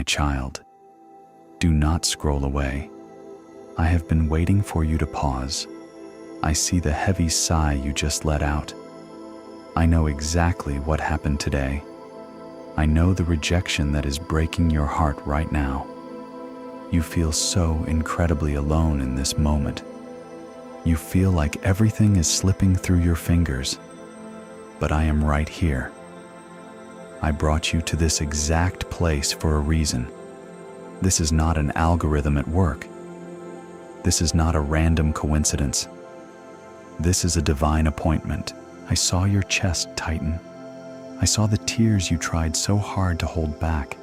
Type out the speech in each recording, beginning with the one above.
My child, do not scroll away. I have been waiting for you to pause. I see the heavy sigh you just let out. I know exactly what happened today. I know the rejection that is breaking your heart right now. You feel so incredibly alone in this moment. You feel like everything is slipping through your fingers. But I am right here. I brought you to this exact place for a reason. This is not an algorithm at work. This is not a random coincidence. This is a divine appointment. I saw your chest tighten. I saw the tears you tried so hard to hold back.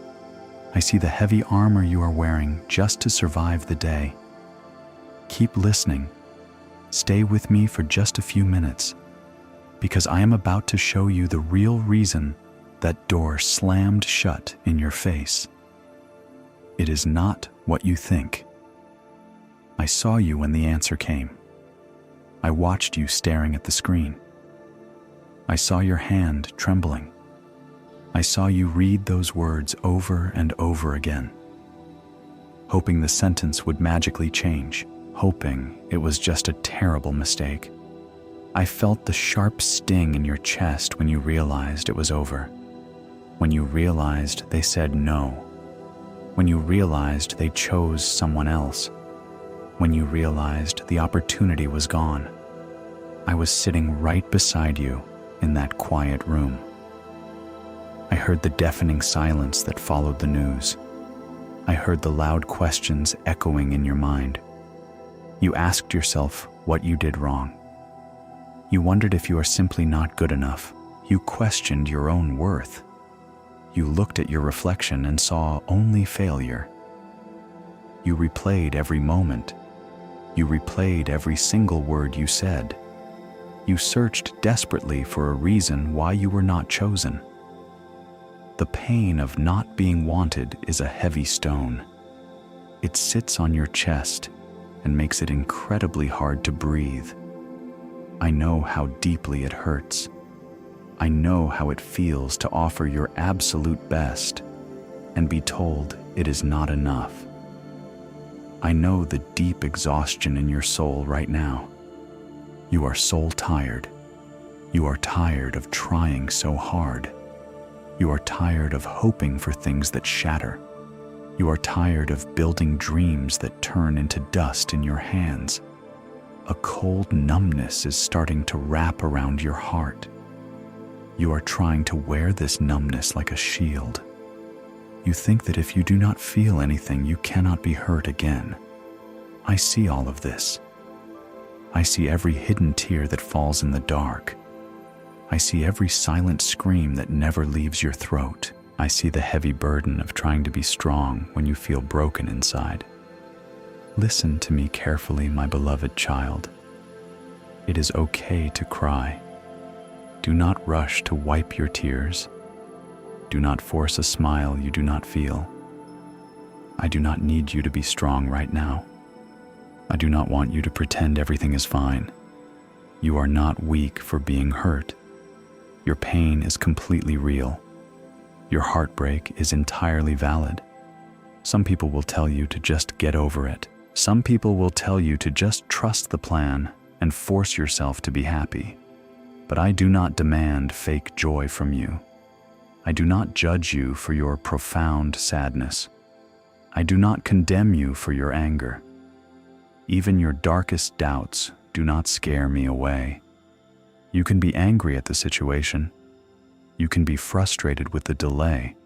I see the heavy armor you are wearing just to survive the day. Keep listening. Stay with me for just a few minutes, because I am about to show you the real reason that door slammed shut in your face. It is not what you think. I saw you when the answer came. I watched you staring at the screen. I saw your hand trembling. I saw you read those words over and over again, hoping the sentence would magically change, hoping it was just a terrible mistake. I felt the sharp sting in your chest when you realized it was over, when you realized they said no, when you realized they chose someone else, when you realized the opportunity was gone. I was sitting right beside you in that quiet room. I heard the deafening silence that followed the news. I heard the loud questions echoing in your mind. You asked yourself what you did wrong. You wondered if you are simply not good enough. You questioned your own worth. You looked at your reflection and saw only failure. You replayed every moment. You replayed every single word you said. You searched desperately for a reason why you were not chosen. The pain of not being wanted is a heavy stone. It sits on your chest and makes it incredibly hard to breathe. I know how deeply it hurts. I know how it feels to offer your absolute best and be told it is not enough. I know the deep exhaustion in your soul right now. You are soul tired. You are tired of trying so hard. You are tired of hoping for things that shatter. You are tired of building dreams that turn into dust in your hands. A cold numbness is starting to wrap around your heart. You are trying to wear this numbness like a shield. You think that if you do not feel anything, you cannot be hurt again. I see all of this. I see every hidden tear that falls in the dark. I see every silent scream that never leaves your throat. I see the heavy burden of trying to be strong when you feel broken inside. Listen to me carefully, my beloved child. It is okay to cry. Do not rush to wipe your tears. Do not force a smile you do not feel. I do not need you to be strong right now. I do not want you to pretend everything is fine. You are not weak for being hurt. Your pain is completely real. Your heartbreak is entirely valid. Some people will tell you to just get over it. Some people will tell you to just trust the plan and force yourself to be happy. But I do not demand fake joy from you. I do not judge you for your profound sadness. I do not condemn you for your anger. Even your darkest doubts do not scare me away. You can be angry at the situation. You can be frustrated with the delay.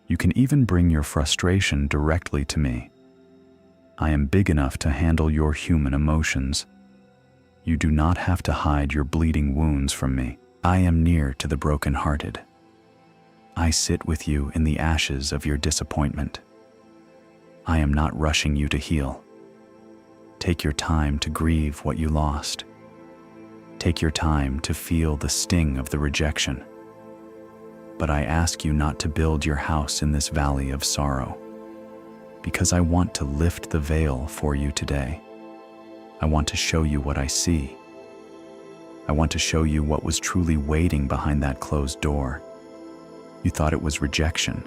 You can even bring your frustration directly to me. I am big enough to handle your human emotions. You do not have to hide your bleeding wounds from me. I am near to the brokenhearted. I sit with you in the ashes of your disappointment. I am not rushing you to heal. Take your time to grieve what you lost. Take your time to feel the sting of the rejection. But I ask you not to build your house in this valley of sorrow, because I want to lift the veil for you today. I want to show you what I see. I want to show you what was truly waiting behind that closed door. You thought it was rejection.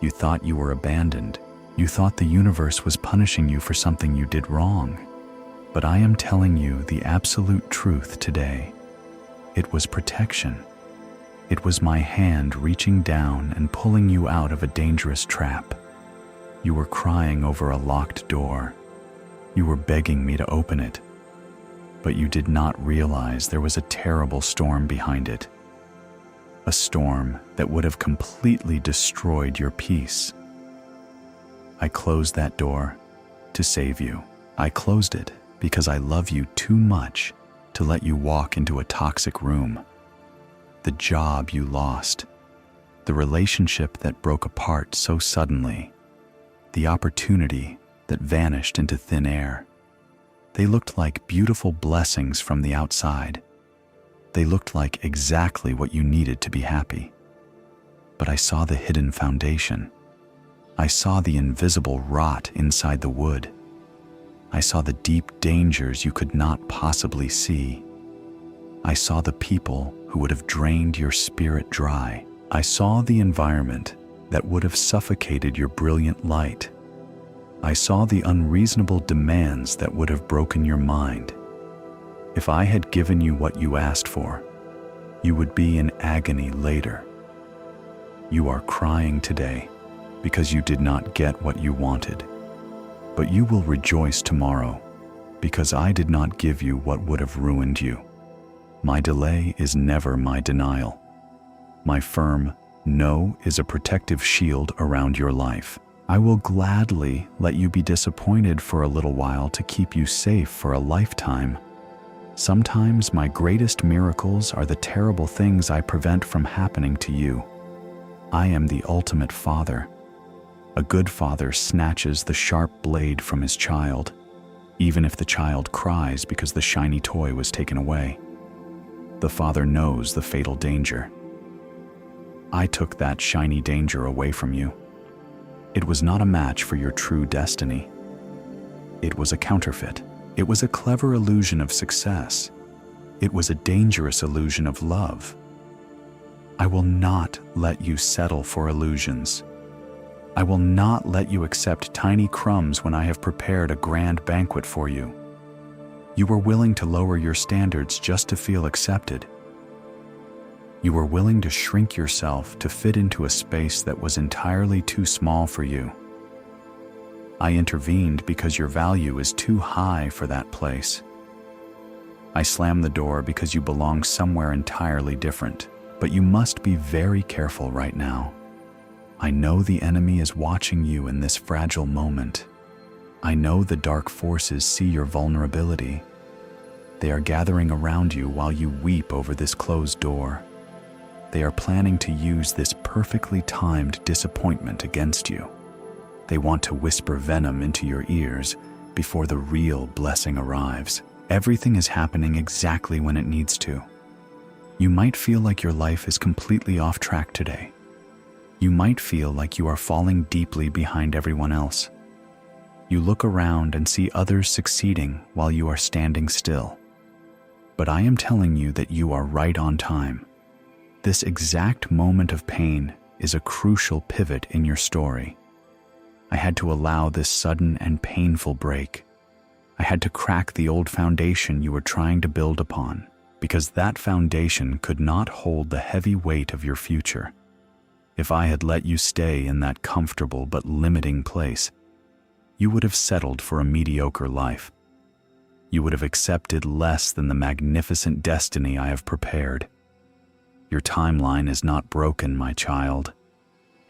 You thought you were abandoned. You thought the universe was punishing you for something you did wrong. But I am telling you the absolute truth today. It was protection. It was my hand reaching down and pulling you out of a dangerous trap. You were crying over a locked door. You were begging me to open it. But you did not realize there was a terrible storm behind it. A storm that would have completely destroyed your peace. I closed that door to save you. I closed it because I love you too much to let you walk into a toxic room. The job you lost, the relationship that broke apart so suddenly, the opportunity that vanished into thin air. They looked like beautiful blessings from the outside. They looked like exactly what you needed to be happy. But I saw the hidden foundation. I saw the invisible rot inside the wood. I saw the deep dangers you could not possibly see. I saw the people who would have drained your spirit dry. I saw the environment that would have suffocated your brilliant light. I saw the unreasonable demands that would have broken your mind. If I had given you what you asked for, you would be in agony later. You are crying today because you did not get what you wanted. But you will rejoice tomorrow because I did not give you what would have ruined you. My delay is never my denial. My firm no is a protective shield around your life. I will gladly let you be disappointed for a little while to keep you safe for a lifetime. Sometimes my greatest miracles are the terrible things I prevent from happening to you. I am the ultimate father. A good father snatches the sharp blade from his child, even if the child cries because the shiny toy was taken away. The father knows the fatal danger. I took that shiny danger away from you. It was not a match for your true destiny. It was a counterfeit. It was a clever illusion of success. It was a dangerous illusion of love. I will not let you settle for illusions. I will not let you accept tiny crumbs when I have prepared a grand banquet for you. You were willing to lower your standards just to feel accepted. You were willing to shrink yourself to fit into a space that was entirely too small for you. I intervened because your value is too high for that place. I slammed the door because you belong somewhere entirely different, but you must be very careful right now. I know the enemy is watching you in this fragile moment. I know the dark forces see your vulnerability. They are gathering around you while you weep over this closed door. They are planning to use this perfectly timed disappointment against you. They want to whisper venom into your ears before the real blessing arrives. Everything is happening exactly when it needs to. You might feel like your life is completely off track today. You might feel like you are falling deeply behind everyone else. You look around and see others succeeding while you are standing still. But I am telling you that you are right on time. This exact moment of pain is a crucial pivot in your story. I had to allow this sudden and painful break. I had to crack the old foundation you were trying to build upon, because that foundation could not hold the heavy weight of your future. If I had let you stay in that comfortable but limiting place, you would have settled for a mediocre life. You would have accepted less than the magnificent destiny I have prepared. Your timeline is not broken, my child.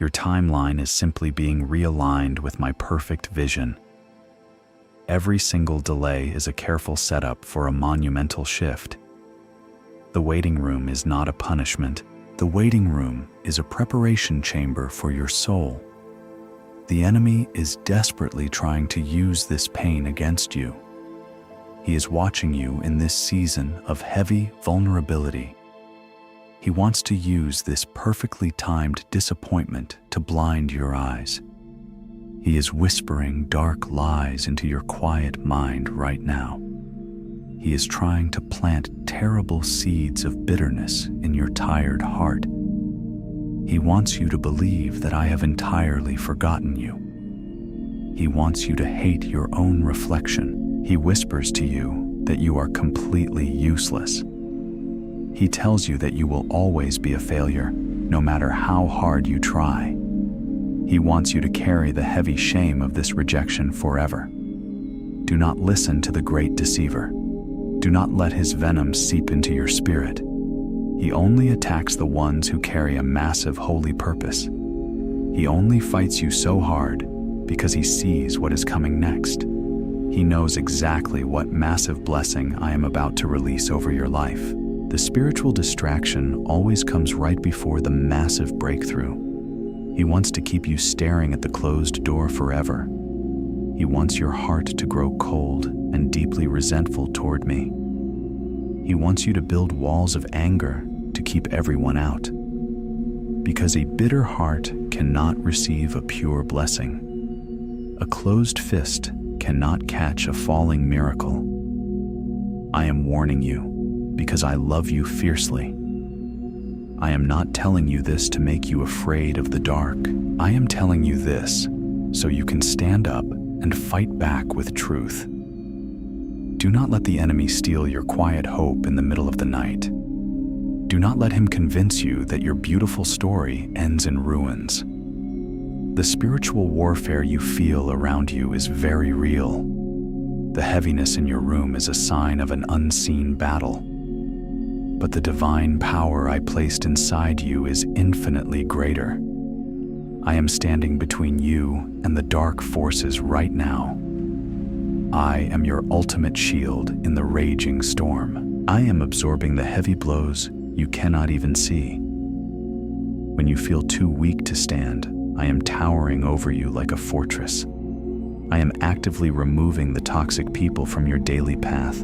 Your timeline is simply being realigned with my perfect vision. Every single delay is a careful setup for a monumental shift. The waiting room is not a punishment. The waiting room is a preparation chamber for your soul. The enemy is desperately trying to use this pain against you. He is watching you in this season of heavy vulnerability. He wants to use this perfectly timed disappointment to blind your eyes. He is whispering dark lies into your quiet mind right now. He is trying to plant terrible seeds of bitterness in your tired heart. He wants you to believe that I have entirely forgotten you. He wants you to hate your own reflection. He whispers to you that you are completely useless. He tells you that you will always be a failure, no matter how hard you try. He wants you to carry the heavy shame of this rejection forever. Do not listen to the great deceiver. Do not let his venom seep into your spirit. He only attacks the ones who carry a massive holy purpose. He only fights you so hard because he sees what is coming next. He knows exactly what massive blessing I am about to release over your life. The spiritual distraction always comes right before the massive breakthrough. He wants to keep you staring at the closed door forever. He wants your heart to grow cold and deeply resentful toward me. He wants you to build walls of anger to keep everyone out. Because a bitter heart cannot receive a pure blessing. A closed fist cannot catch a falling miracle. I am warning you because I love you fiercely. I am not telling you this to make you afraid of the dark. I am telling you this so you can stand up and fight back with truth. Do not let the enemy steal your quiet hope in the middle of the night. Do not let him convince you that your beautiful story ends in ruins. The spiritual warfare you feel around you is very real. The heaviness in your room is a sign of an unseen battle. But the divine power I placed inside you is infinitely greater. I am standing between you and the dark forces right now. I am your ultimate shield in the raging storm. I am absorbing the heavy blows you cannot even see. When you feel too weak to stand, I am towering over you like a fortress. I am actively removing the toxic people from your daily path.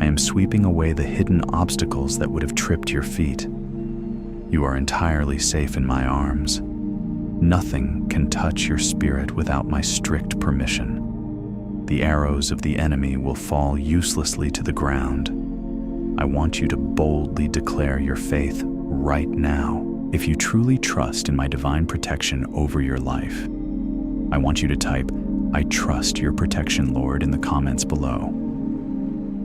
I am sweeping away the hidden obstacles that would have tripped your feet. You are entirely safe in my arms. Nothing can touch your spirit without my strict permission. The arrows of the enemy will fall uselessly to the ground. I want you to boldly declare your faith right now. If you truly trust in my divine protection over your life, I want you to type, "I trust your protection, Lord," in the comments below.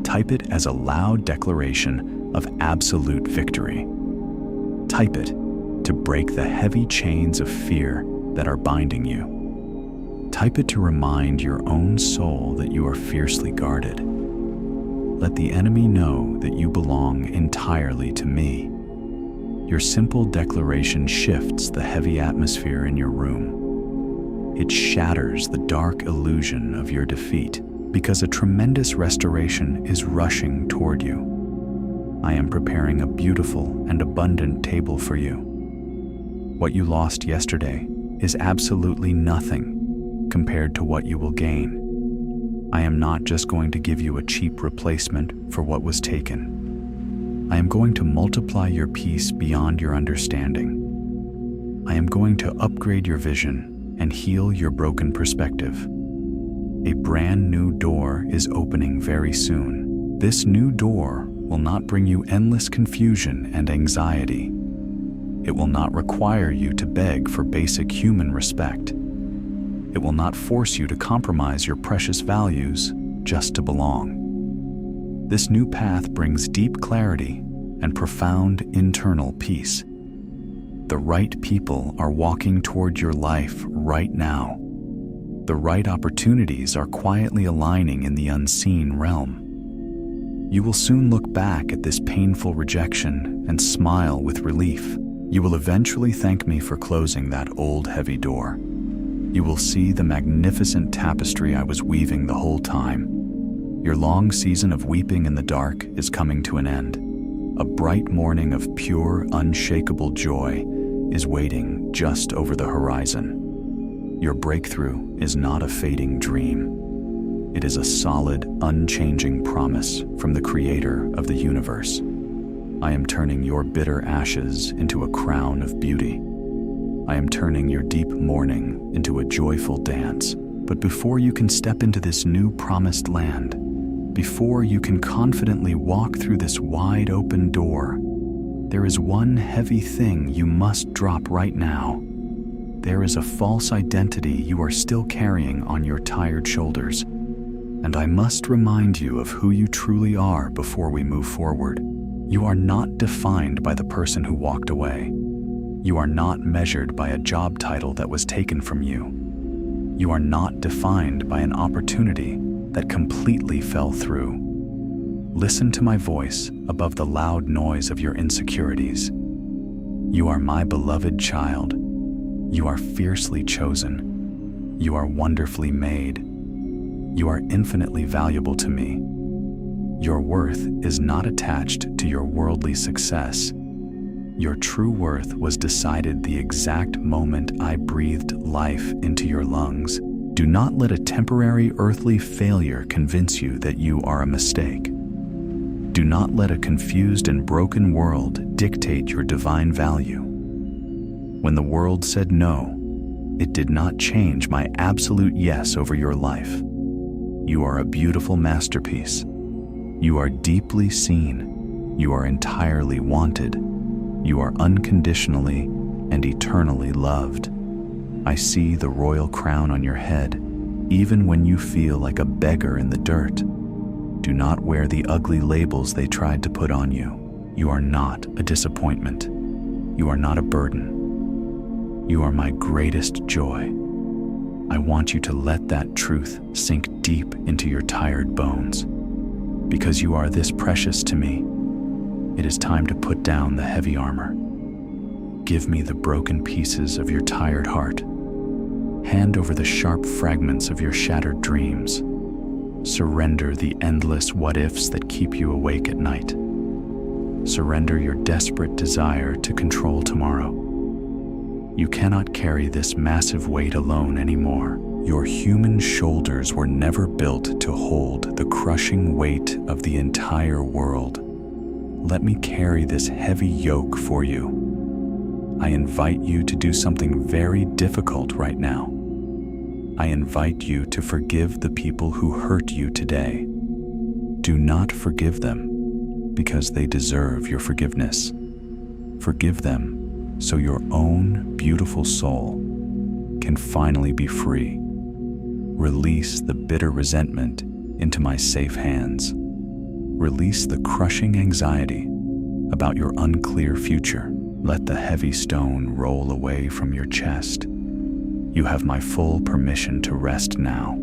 Type it as a loud declaration of absolute victory. Type it to break the heavy chains of fear that are binding you. Type it to remind your own soul that you are fiercely guarded. Let the enemy know that you belong entirely to me. Your simple declaration shifts the heavy atmosphere in your room. It shatters the dark illusion of your defeat because a tremendous restoration is rushing toward you. I am preparing a beautiful and abundant table for you. What you lost yesterday is absolutely nothing compared to what you will gain. I am not just going to give you a cheap replacement for what was taken. I am going to multiply your peace beyond your understanding. I am going to upgrade your vision and heal your broken perspective. A brand new door is opening very soon. This new door will not bring you endless confusion and anxiety. It will not require you to beg for basic human respect. It will not force you to compromise your precious values just to belong. This new path brings deep clarity and profound internal peace. The right people are walking toward your life right now. The right opportunities are quietly aligning in the unseen realm. You will soon look back at this painful rejection and smile with relief. You will eventually thank me for closing that old heavy door. You will see the magnificent tapestry I was weaving the whole time. Your long season of weeping in the dark is coming to an end. A bright morning of pure, unshakable joy is waiting just over the horizon. Your breakthrough is not a fading dream. It is a solid, unchanging promise from the Creator of the universe. I am turning your bitter ashes into a crown of beauty. I am turning your deep mourning into a joyful dance. But before you can step into this new promised land, before you can confidently walk through this wide open door, There is one heavy thing you must drop right now. There is a false identity you are still carrying on your tired shoulders, and I must remind you of who you truly are before we move forward. You are not defined by the person who walked away. You are not measured by a job title that was taken from you. You are not defined by an opportunity that completely fell through. Listen to my voice above the loud noise of your insecurities. You are my beloved child. You are fiercely chosen. You are wonderfully made. You are infinitely valuable to me. Your worth is not attached to your worldly success. Your true worth was decided the exact moment I breathed life into your lungs. Do not let a temporary earthly failure convince you that you are a mistake. Do not let a confused and broken world dictate your divine value. When the world said no, it did not change my absolute yes over your life. You are a beautiful masterpiece. You are deeply seen. You are entirely wanted. You are unconditionally and eternally loved. I see the royal crown on your head, even when you feel like a beggar in the dirt. Do not wear the ugly labels they tried to put on you. You are not a disappointment. You are not a burden. You are my greatest joy. I want you to let that truth sink deep into your tired bones. Because you are this precious to me, it is time to put down the heavy armor. Give me the broken pieces of your tired heart. Hand over the sharp fragments of your shattered dreams. Surrender the endless what-ifs that keep you awake at night. Surrender your desperate desire to control tomorrow. You cannot carry this massive weight alone anymore. Your human shoulders were never built to hold the crushing weight of the entire world. Let me carry this heavy yoke for you. I invite you to do something very difficult right now. I invite you to forgive the people who hurt you today. Do not forgive them because they deserve your forgiveness. Forgive them so your own beautiful soul can finally be free. Release the bitter resentment into my safe hands. Release the crushing anxiety about your unclear future. Let the heavy stone roll away from your chest. You have my full permission to rest now.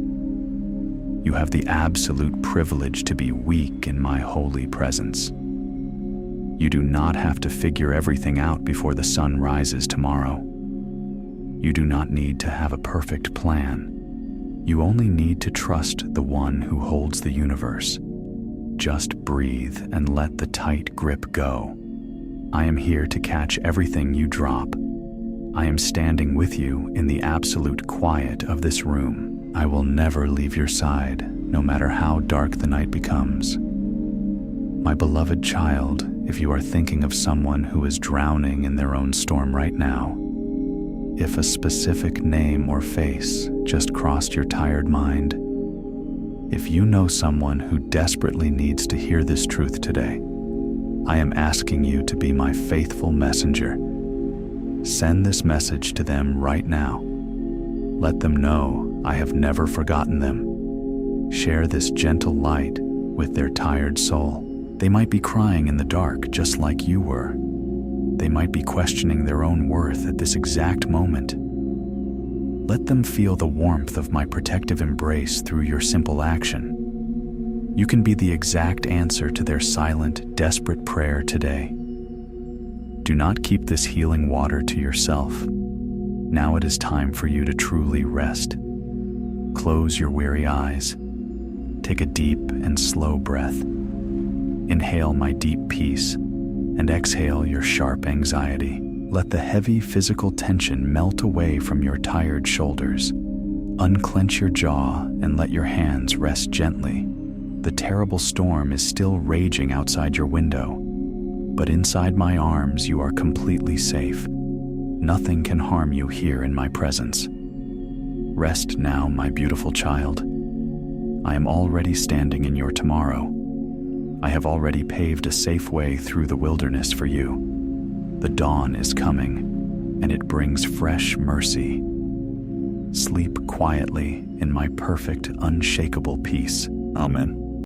You have the absolute privilege to be weak in my holy presence. You do not have to figure everything out before the sun rises tomorrow. You do not need to have a perfect plan. You only need to trust the one who holds the universe. Just breathe and let the tight grip go. I am here to catch everything you drop. I am standing with you in the absolute quiet of this room. I will never leave your side, no matter how dark the night becomes. My beloved child, if you are thinking of someone who is drowning in their own storm right now, if a specific name or face just crossed your tired mind, if you know someone who desperately needs to hear this truth today, I am asking you to be my faithful messenger. Send this message to them right now. Let them know I have never forgotten them. Share this gentle light with their tired soul. They might be crying in the dark just like you were. They might be questioning their own worth at this exact moment. Let them feel the warmth of my protective embrace through your simple action. You can be the exact answer to their silent, desperate prayer today. Do not keep this healing water to yourself. Now it is time for you to truly rest. Close your weary eyes. Take a deep and slow breath. Inhale my deep peace and exhale your sharp anxiety. Let the heavy physical tension melt away from your tired shoulders. Unclench your jaw and let your hands rest gently. The terrible storm is still raging outside your window, but inside my arms you are completely safe. Nothing can harm you here in my presence. Rest now, my beautiful child. I am already standing in your tomorrow. I have already paved a safe way through the wilderness for you. The dawn is coming, and it brings fresh mercy. Sleep quietly in my perfect, unshakable peace. Amen.